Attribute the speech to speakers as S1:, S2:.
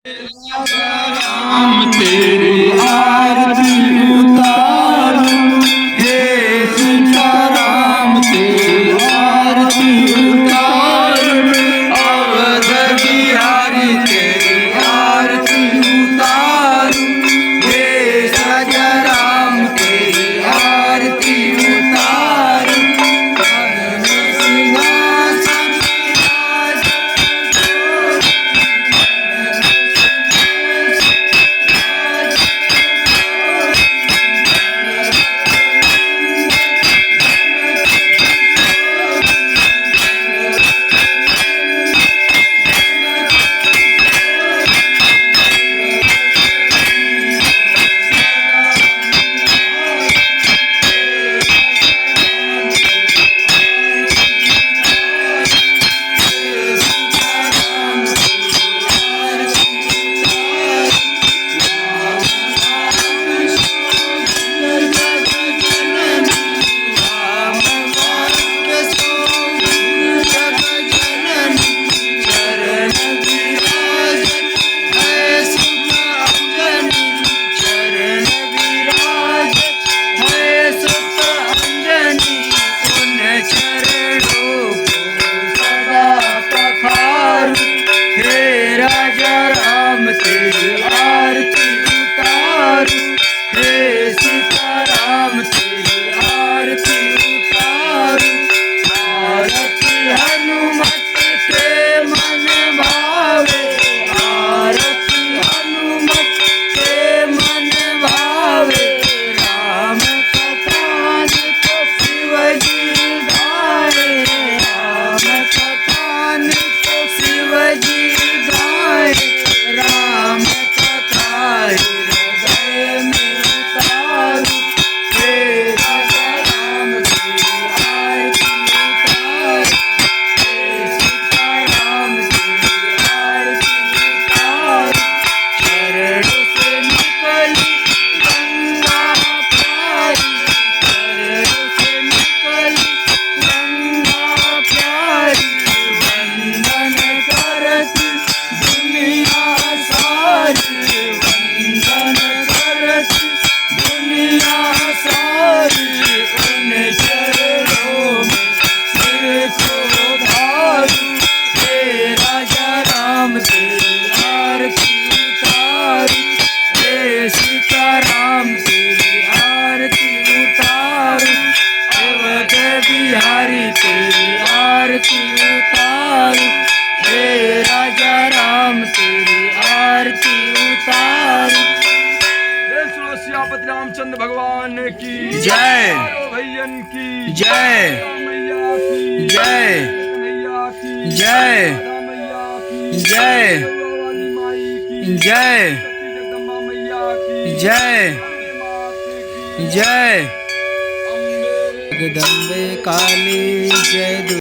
S1: राम तेरी आरती उतारूं, हे सीताराम तेरी आरती उतारूं, अवध बिहारी तेरी आरती उतारूं, हे राजा राम तेरी आरती उतारूं, सिंहासन तेरी आरती उतारूं, हे सीताराम तेरी आरती उतारूं, आरती हनुमत के मन भावे, आरती हनुमत के मन भावे, राम कथा तो शिवजी गाए, राम कथा तो शिवजी गाए, राम कथा हृदय में उतारूं, हे राजा राम तेरी आरती उतारूं, हे सीताराम तेरी आरती उतारूं, चरणों से निकली गंगा प्यारी, चरणों से निकली गंगा प्यारी, वंदन करती दुनिया सारी, वंदन करती दुनिया सारी, उन चरणों में सिर को धारूं, हे राजा राम तेरी आरती उतारूं, हे सीताराम तेरी आरती उतारूं, अवध बिहारी तेरी आरती उतारूं, हे राजा राम तेरी आरती उतारूं।
S2: सियापति रामचंद्र भगवान की
S1: जय,
S2: भैयन की
S1: जय,
S2: मैया की
S1: जय,
S2: मैया की
S1: जय,
S2: मैया की
S1: जय,
S2: वाली माई की
S1: जय,
S2: सती जगदम्बा मैया की
S1: जय,
S2: माते की
S1: जय,
S2: अम्बे
S1: जगदम्बे काली जय।